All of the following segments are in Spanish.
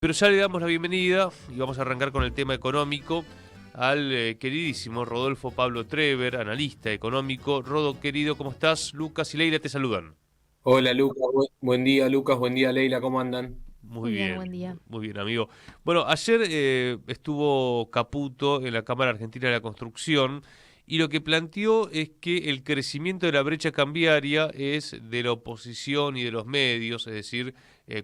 Pero ya le damos la bienvenida y vamos a arrancar con el tema económico al queridísimo Rodolfo Pablo Trever, analista económico. Rodo, querido, ¿cómo estás? Lucas y Leila te saludan. Hola Lucas, buen día Lucas, buen día Leila, ¿cómo andan? Muy Muy bien, bien, buen día. muy bien, amigo. Bueno, ayer estuvo Caputo en la Cámara Argentina de la Construcción y lo que planteó es que el crecimiento de la brecha cambiaria es de la oposición y de los medios, es decir,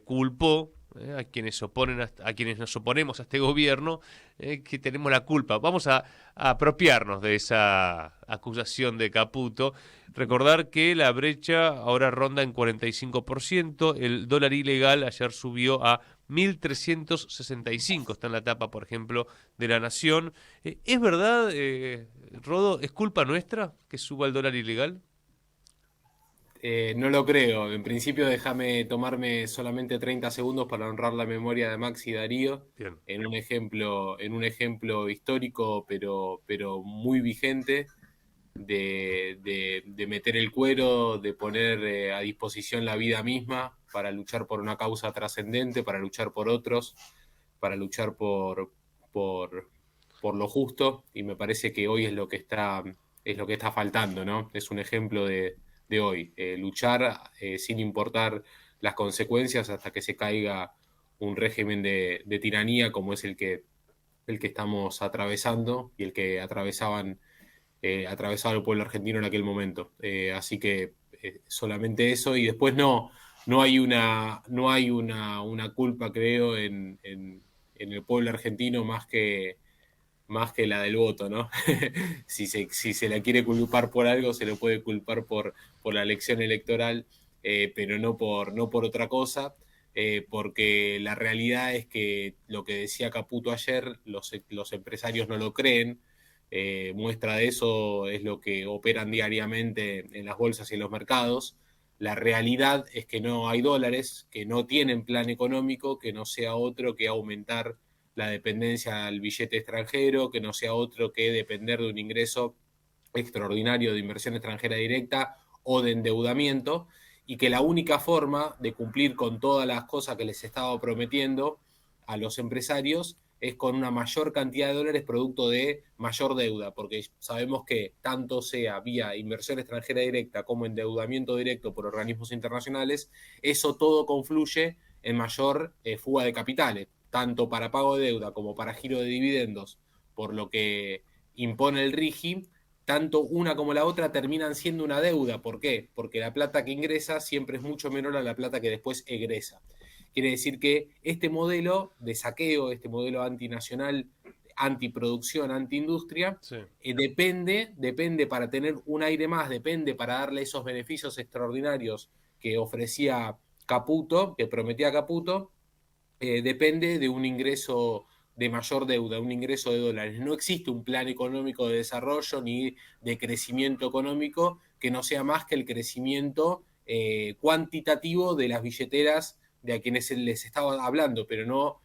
culpó a quienes oponen a quienes nos oponemos a este gobierno, que tenemos la culpa. Vamos a apropiarnos de esa acusación de Caputo. Recordar que la brecha ahora ronda en 45%, el dólar ilegal ayer subió a 1.365, está en la tapa, por ejemplo, de La Nación. ¿Es verdad, Rodo, es culpa nuestra que suba el dólar ilegal? No lo creo, en principio déjame tomarme solamente 30 segundos para honrar la memoria de Max y Darío Bien. en un ejemplo histórico pero muy vigente de meter el cuero, de poner a disposición la vida misma para luchar por una causa trascendente, para luchar por otros, para luchar por, por lo justo, y me parece que hoy es lo que está faltando, ¿no? Es un ejemplo de hoy, luchar sin importar las consecuencias hasta que se caiga un régimen de tiranía como es el que estamos atravesando y el que atravesaba el pueblo argentino en aquel momento. Así que solamente eso, y después no hay una culpa, creo, en el pueblo argentino más que la del voto, ¿no? Si se la quiere culpar por algo, se lo puede culpar por la elección electoral, pero no por otra cosa. Porque la realidad es que lo que decía Caputo ayer, los empresarios no lo creen. Muestra de eso es lo que operan diariamente en las bolsas y en los mercados. La realidad es que no hay dólares, que no tienen plan económico que no sea otro que aumentar la dependencia al billete extranjero, que no sea otro que depender de un ingreso extraordinario de inversión extranjera directa o de endeudamiento, y que la única forma de cumplir con todas las cosas que les estaba prometiendo a los empresarios es con una mayor cantidad de dólares producto de mayor deuda, porque sabemos que tanto sea vía inversión extranjera directa como endeudamiento directo por organismos internacionales, eso todo confluye en mayor fuga de capitales, tanto para pago de deuda como para giro de dividendos, por lo que impone el RIGI. Tanto una como la otra terminan siendo una deuda. ¿Por qué? Porque la plata que ingresa siempre es mucho menor a la plata que después egresa. Quiere decir que este modelo de saqueo, este modelo antinacional, antiproducción, antiindustria, Sí. depende para tener un aire más, depende para darle esos beneficios extraordinarios que ofrecía Caputo, que prometía Caputo, depende de un ingreso de mayor deuda, un ingreso de dólares. No existe un plan económico de desarrollo ni de crecimiento económico que no sea más que el crecimiento cuantitativo de las billeteras de a quienes les estaba hablando, pero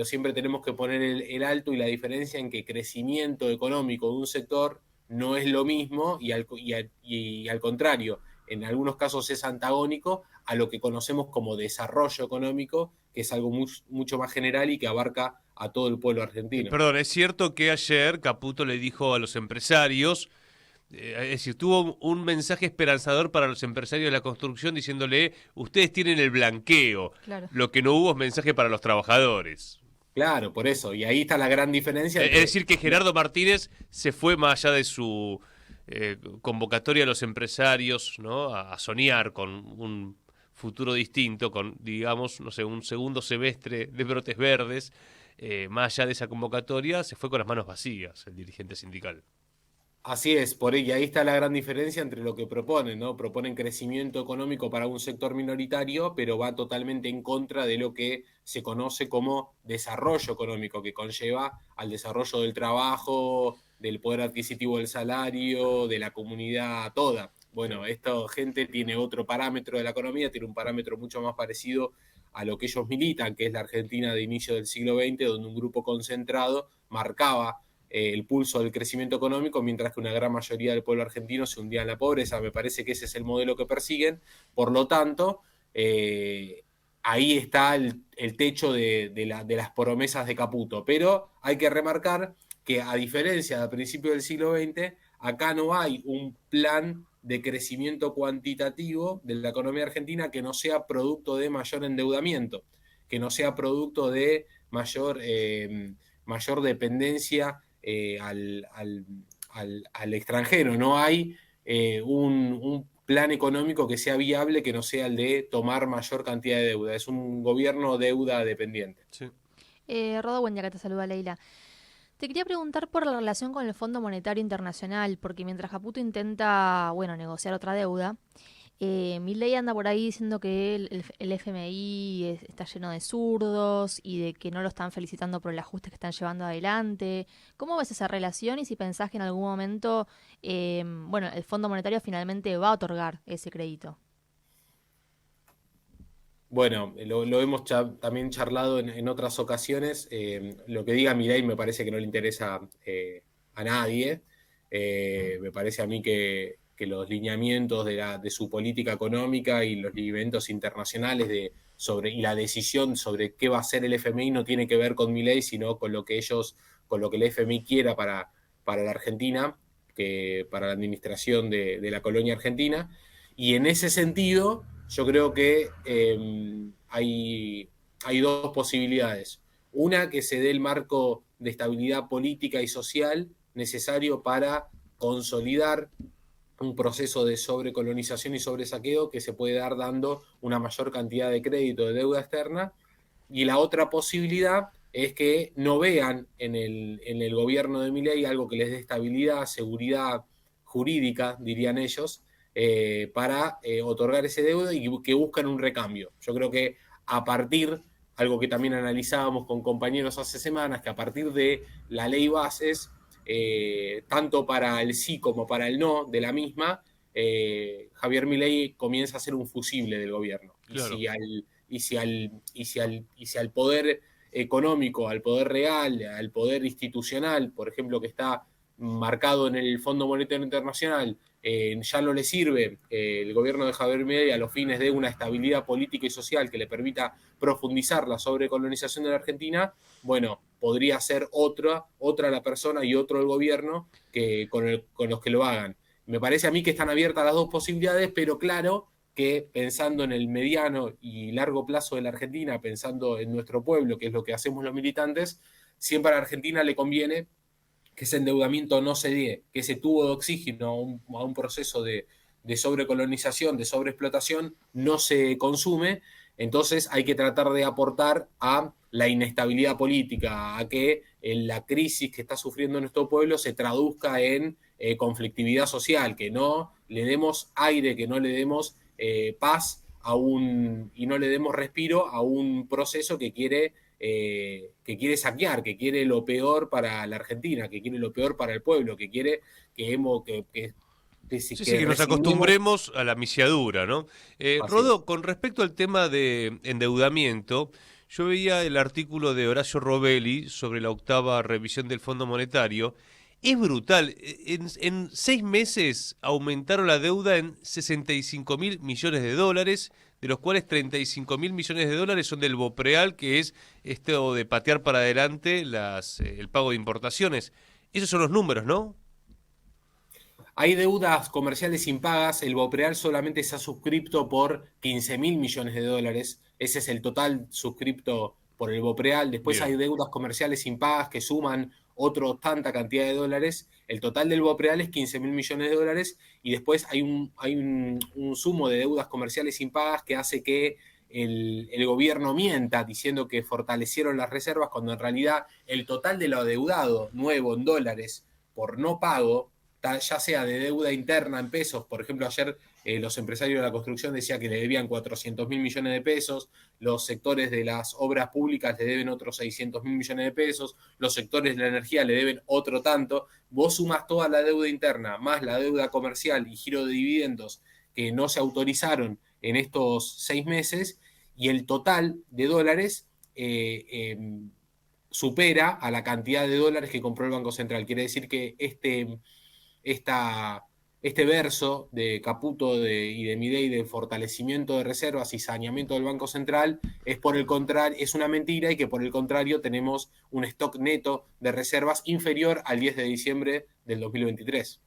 siempre tenemos que poner el alto y la diferencia en que crecimiento económico de un sector no es lo mismo y al contrario, en algunos casos es antagónico a lo que conocemos como desarrollo económico, que es algo mucho más general y que abarca a todo el pueblo argentino. Perdón, es cierto que ayer Caputo le dijo a los empresarios, es decir, tuvo un mensaje esperanzador para los empresarios de la construcción diciéndole, ustedes tienen el blanqueo, Claro. lo que no hubo es mensaje para los trabajadores. Claro, por eso. Y ahí está la gran diferencia Es entre... decir, que Gerardo Martínez se fue más allá de su convocatoria a los empresarios, ¿no? A soñar con un futuro distinto, con, digamos, no sé, un segundo semestre de brotes verdes. Más allá de esa convocatoria, se fue con las manos vacías el dirigente sindical. Así es, por ahí está la gran diferencia entre lo que proponen, ¿no? Proponen crecimiento económico para un sector minoritario, pero va totalmente en contra de lo que se conoce como desarrollo económico, que conlleva al desarrollo del trabajo, del poder adquisitivo del salario, de la comunidad toda. Sí. Bueno, esta gente tiene otro parámetro de la economía, tiene un parámetro mucho más parecido a lo que ellos militan, que es la Argentina de inicio del siglo XX, donde un grupo concentrado marcaba el pulso del crecimiento económico, mientras que una gran mayoría del pueblo argentino se hundía en la pobreza. Me parece que ese es el modelo que persiguen. Por lo tanto, ahí está el techo de las promesas de Caputo. Pero hay que remarcar que a diferencia del principio del siglo XX, acá no hay un plan de crecimiento cuantitativo de la economía argentina que no sea producto de mayor endeudamiento, que no sea producto de mayor dependencia al extranjero. No hay un plan económico que sea viable que no sea el de tomar mayor cantidad de deuda. Es un gobierno deuda dependiente. Sí. Rodo, buen día, que te saluda Leila. Te quería preguntar por la relación con el Fondo Monetario Internacional, porque mientras Caputo intenta, bueno, negociar otra deuda, Milei anda por ahí diciendo que el FMI está lleno de zurdos y de que no lo están felicitando por el ajuste que están llevando adelante. ¿Cómo ves esa relación y si pensás que en algún momento, bueno, el Fondo Monetario finalmente va a otorgar ese crédito? Bueno, lo hemos también charlado en otras ocasiones. Lo que diga Milei me parece que no le interesa a nadie. Me parece a mí que los lineamientos de su política económica y los lineamientos internacionales y la decisión sobre qué va a hacer el FMI no tiene que ver con Milei, sino con lo que con lo que el FMI quiera para la Argentina, para la administración de la colonia argentina. Y en ese sentido, yo creo que hay dos posibilidades. Una, que se dé el marco de estabilidad política y social necesario para consolidar un proceso de sobrecolonización y sobresaqueo que se puede dar dando una mayor cantidad de crédito de deuda externa. Y la otra posibilidad es que no vean en el gobierno de Milei algo que les dé estabilidad, seguridad jurídica, dirían ellos, para otorgar ese deuda y que buscan un recambio. Yo creo que a partir, algo que también analizábamos con compañeros hace semanas, que a partir de la ley bases, tanto para el sí como para el no de la misma, Javier Milei comienza a ser un fusible del gobierno. Claro. Y si al poder económico, al poder real, al poder institucional, por ejemplo, que está marcado en el Fondo Monetario Internacional, ya no le sirve el gobierno de Javier Milei a los fines de una estabilidad política y social que le permita profundizar la sobrecolonización de la Argentina, bueno, podría ser otra la persona y otro el gobierno con los que lo hagan. Me parece a mí que están abiertas las dos posibilidades, pero claro que pensando en el mediano y largo plazo de la Argentina, pensando en nuestro pueblo, que es lo que hacemos los militantes, siempre a la Argentina le conviene que ese endeudamiento no se dé, que ese tubo de oxígeno a un proceso de sobrecolonización, de sobreexplotación, no se consume. Entonces hay que tratar de aportar a la inestabilidad política, a que la crisis que está sufriendo nuestro pueblo se traduzca en conflictividad social, que no le demos aire, que no le demos paz y no le demos respiro a un proceso que quiere saquear, que quiere lo peor para la Argentina, que quiere lo peor para el pueblo, que quiere Sí, sí, que que nos resignemos. acostumbremos a la misiadura, ¿no? Así es. Rodo, con respecto al tema de endeudamiento, yo veía el artículo de Horacio Robelli sobre la octava revisión del Fondo Monetario. Es brutal. En 6 meses aumentaron la deuda en 65.000 millones de dólares, de los cuales 35.000 millones de dólares son del BOPREAL, que es esto de patear para adelante el pago de importaciones. Esos son los números, ¿no? Hay deudas comerciales impagas, el Bopreal solamente se ha suscripto por 15.000 millones de dólares, ese es el total suscripto por el Bopreal. Después hay Bien. deudas comerciales impagas que suman otro tanta cantidad de dólares. El total del Bopreal es 15.000 millones de dólares y después hay un sumo de deudas comerciales impagas que hace que el gobierno mienta diciendo que fortalecieron las reservas cuando en realidad el total de lo adeudado nuevo en dólares por no pago, ya sea de deuda interna en pesos. Por ejemplo, ayer los empresarios de la construcción decían que le debían 400.000 millones de pesos, los sectores de las obras públicas le deben otros 600.000 millones de pesos, los sectores de la energía le deben otro tanto. Vos sumas toda la deuda interna, más la deuda comercial y giro de dividendos que no se autorizaron en estos 6 meses, y el total de dólares supera a la cantidad de dólares que compró el Banco Central. Quiere decir que esta este verso de Caputo y de Milei de fortalecimiento de reservas y saneamiento del Banco Central es por el contrario, es una mentira, y que por el contrario tenemos un stock neto de reservas inferior al 10 de diciembre del 2023.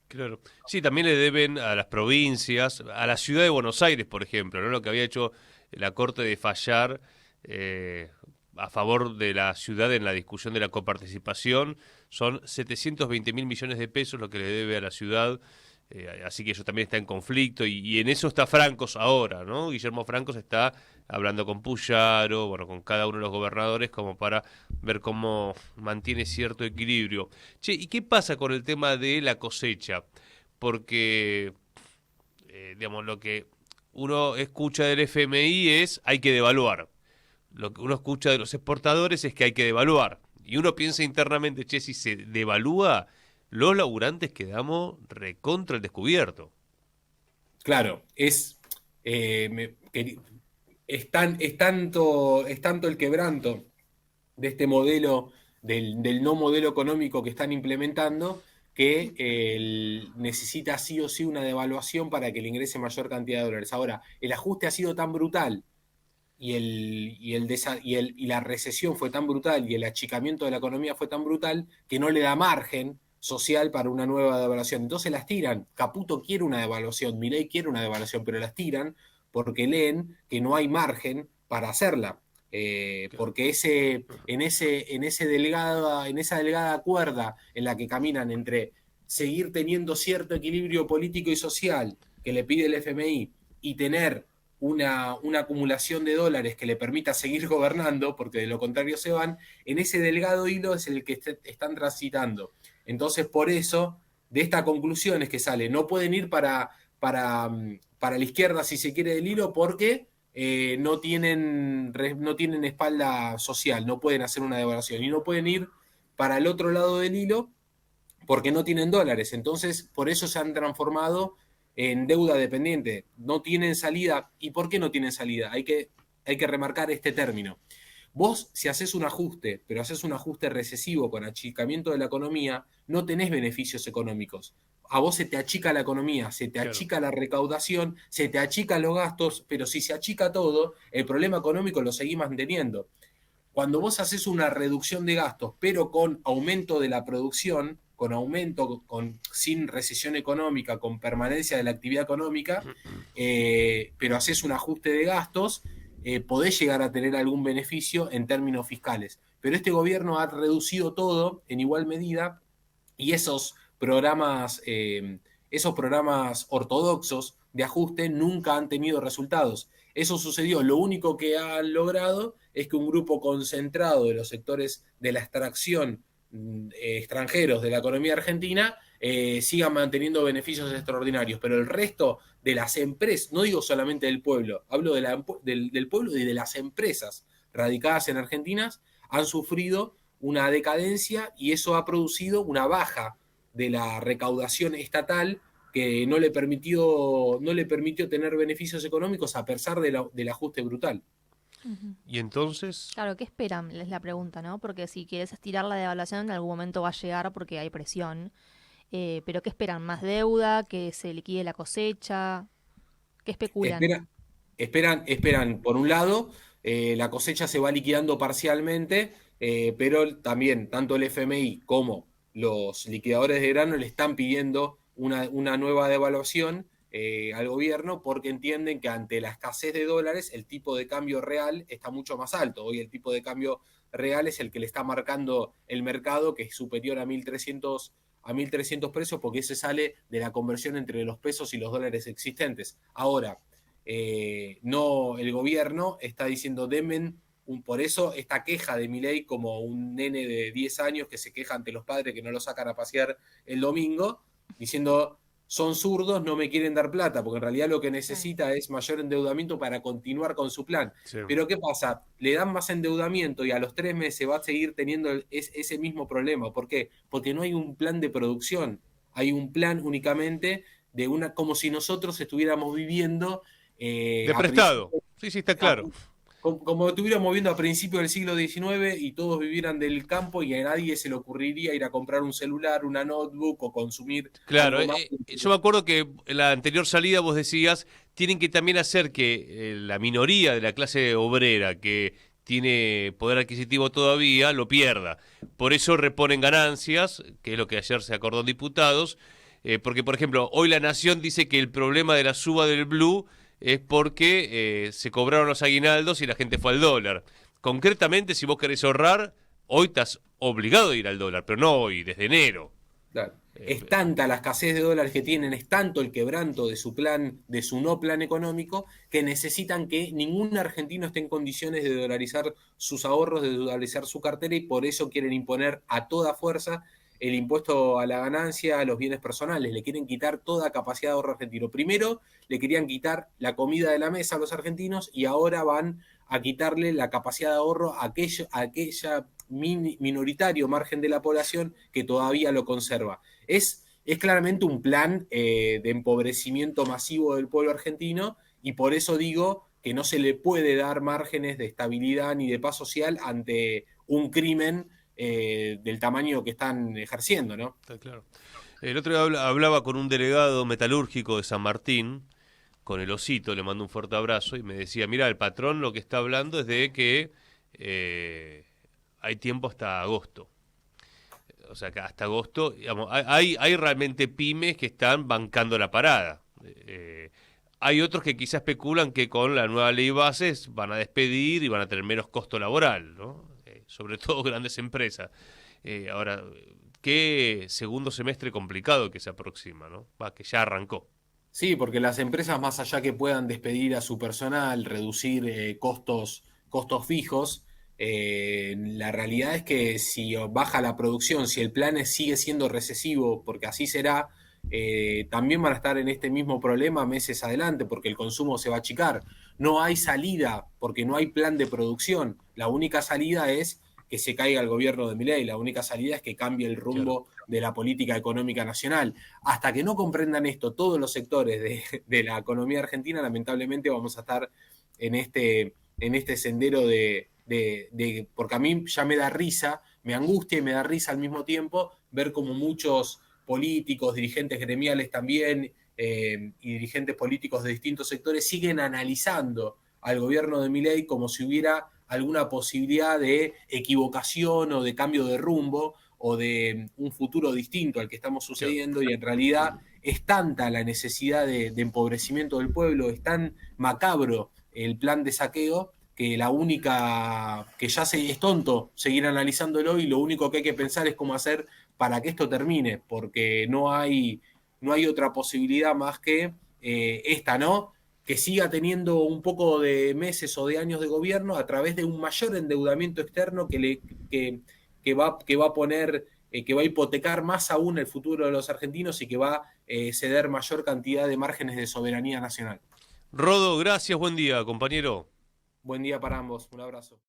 Claro. Sí, también le deben a las provincias, a la ciudad de Buenos Aires, por ejemplo, ¿no? Lo que había hecho la Corte de fallar eh, a favor de la ciudad en la discusión de la coparticipación, son 720.000 millones de pesos lo que le debe a la ciudad, así que eso también está en conflicto, y en eso está Francos ahora, ¿no? Guillermo Francos está hablando con Puyaro, bueno, con cada uno de los gobernadores, como para ver cómo mantiene cierto equilibrio. Che, ¿y qué pasa con el tema de la cosecha? Porque, digamos, lo que uno escucha del FMI es hay que devaluar. Lo que uno escucha de los exportadores es que hay que devaluar. Y uno piensa internamente, che, si se devalúa, los laburantes quedamos recontra el descubierto. Claro, es tanto el quebranto de este modelo, del no modelo económico que están implementando, que necesita sí o sí una devaluación para que le ingrese mayor cantidad de dólares. Ahora, el ajuste ha sido tan brutal y la recesión fue tan brutal y el achicamiento de la economía fue tan brutal que no le da margen social para una nueva devaluación. Entonces las tiran. Caputo quiere una devaluación, Milei quiere una devaluación, pero las tiran porque leen que no hay margen para hacerla. Porque en esa delgada cuerda en la que caminan entre seguir teniendo cierto equilibrio político y social que le pide el FMI y tener una acumulación de dólares que le permita seguir gobernando, porque de lo contrario se van, en ese delgado hilo es el que están transitando. Entonces, por eso, de esta conclusión es que sale, no pueden ir para la izquierda, si se quiere, del hilo, porque no tienen espalda social, no pueden hacer una devaluación, y no pueden ir para el otro lado del hilo porque no tienen dólares. Entonces, por eso se han transformado en deuda dependiente. No tienen salida. ¿Y por qué no tienen salida? Hay que remarcar este término. Vos, si haces un ajuste, pero haces un ajuste recesivo con achicamiento de la economía, no tenés beneficios económicos. A vos se te achica la economía, se te achica la recaudación, se te achican los gastos, pero si se achica todo, el problema económico lo seguís manteniendo. Cuando vos haces una reducción de gastos, pero con aumento de la producción, sin recesión económica, con permanencia de la actividad económica, pero haces un ajuste de gastos, podés llegar a tener algún beneficio en términos fiscales. Pero este gobierno ha reducido todo en igual medida, y esos programas ortodoxos de ajuste nunca han tenido resultados. Eso sucedió. Lo único que han logrado es que un grupo concentrado de los sectores de la extracción extranjeros de la economía argentina sigan manteniendo beneficios extraordinarios, pero el resto de las empresas, no digo solamente del pueblo, hablo del pueblo y de las empresas radicadas en Argentina, han sufrido una decadencia, y eso ha producido una baja de la recaudación estatal que no le permitió tener beneficios económicos a pesar del ajuste brutal. Ujú. Y entonces, Claro, ¿qué esperan? Es la pregunta, ¿no? Porque si quieres estirar la devaluación, en algún momento va a llegar porque hay presión. Pero ¿qué esperan? ¿Más deuda? ¿Que se liquide la cosecha? ¿Qué especulan? Espera, esperan, por un lado, la cosecha se va liquidando parcialmente, pero también tanto el FMI como los liquidadores de grano le están pidiendo una nueva devaluación al gobierno, porque entienden que ante la escasez de dólares el tipo de cambio real está mucho más alto. Hoy el tipo de cambio real es el que le está marcando el mercado, que es superior a 1.300 pesos, porque ese sale de la conversión entre los pesos y los dólares existentes. Ahora, no, el gobierno está diciendo demen por eso esta queja de Milei, como un nene de 10 años que se queja ante los padres que no lo sacan a pasear el domingo, diciendo son zurdos, no me quieren dar plata, porque en realidad lo que Claro. necesita es mayor endeudamiento para continuar con su plan. sí. Pero ¿qué pasa? Le dan más endeudamiento y a los 3 meses va a seguir teniendo ese mismo problema. ¿Por qué? Porque no hay un plan de producción, hay un plan únicamente como si nosotros estuviéramos viviendo De a prestado. principios Sí, sí, está a, claro. como estuviéramos viendo a principios del siglo XIX y todos vivieran del campo y a nadie se le ocurriría ir a comprar un celular, una notebook o consumir Claro, algo más. yo me acuerdo que en la anterior salida vos decías, tienen que también hacer que la minoría de la clase obrera que tiene poder adquisitivo todavía lo pierda. Por eso reponen ganancias, que es lo que ayer se acordó en diputados, porque por ejemplo, hoy La Nación dice que el problema de la suba del blue es porque se cobraron los aguinaldos y la gente fue al dólar. Concretamente, si vos querés ahorrar, hoy estás obligado a ir al dólar, pero no hoy, desde enero. Claro. Es tanta la escasez de dólares que tienen, es tanto el quebranto de su plan, de su no plan económico, que necesitan que ningún argentino esté en condiciones de dolarizar sus ahorros, de dolarizar su cartera, y por eso quieren imponer a toda fuerza el impuesto a la ganancia, a los bienes personales. Le quieren quitar toda capacidad de ahorro argentino. Primero le querían quitar la comida de la mesa a los argentinos y ahora van a quitarle la capacidad de ahorro a aquella minoritario margen de la población que todavía lo conserva. Es claramente un plan de empobrecimiento masivo del pueblo argentino, y por eso digo que no se le puede dar márgenes de estabilidad ni de paz social ante un crimen del tamaño que están ejerciendo, ¿no? Está claro. El otro día hablaba con un delegado metalúrgico de San Martín, con el Osito, le mando un fuerte abrazo, y me decía, mira, el patrón lo que está hablando es de que hay tiempo hasta agosto. O sea, que hasta agosto, digamos, hay realmente pymes que están bancando la parada. Hay otros que quizás especulan que con la nueva ley bases van a despedir y van a tener menos costo laboral, ¿no? Sobre todo grandes empresas. Ahora, qué segundo semestre complicado que se aproxima, ¿no? Va, que ya arrancó. Sí, porque las empresas, más allá que puedan despedir a su personal, reducir costos fijos, la realidad es que si baja la producción, si el plan sigue siendo recesivo, porque así será, también van a estar en este mismo problema meses adelante, porque el consumo se va a achicar. No hay salida, porque no hay plan de producción. La única salida es que se caiga el gobierno de Milei, la única salida es que cambie el rumbo de la política económica nacional. Hasta que no comprendan esto todos los sectores de la economía argentina, lamentablemente vamos a estar en este sendero porque a mí ya me da risa, me angustia y me da risa al mismo tiempo ver como muchos políticos, dirigentes gremiales también, y dirigentes políticos de distintos sectores siguen analizando al gobierno de Milei como si hubiera alguna posibilidad de equivocación o de cambio de rumbo o de un futuro distinto al que estamos sucediendo, y en realidad es tanta la necesidad de empobrecimiento del pueblo, es tan macabro el plan de saqueo, que la única, que ya es tonto seguir analizándolo, y lo único que hay que pensar es cómo hacer para que esto termine, porque no hay otra posibilidad más que esta, ¿no? Que siga teniendo un poco de meses o de años de gobierno a través de un mayor endeudamiento externo que va a poner, que va a hipotecar más aún el futuro de los argentinos, y que va a ceder mayor cantidad de márgenes de soberanía nacional. Rodo, gracias, buen día, compañero. Buen día para ambos, un abrazo.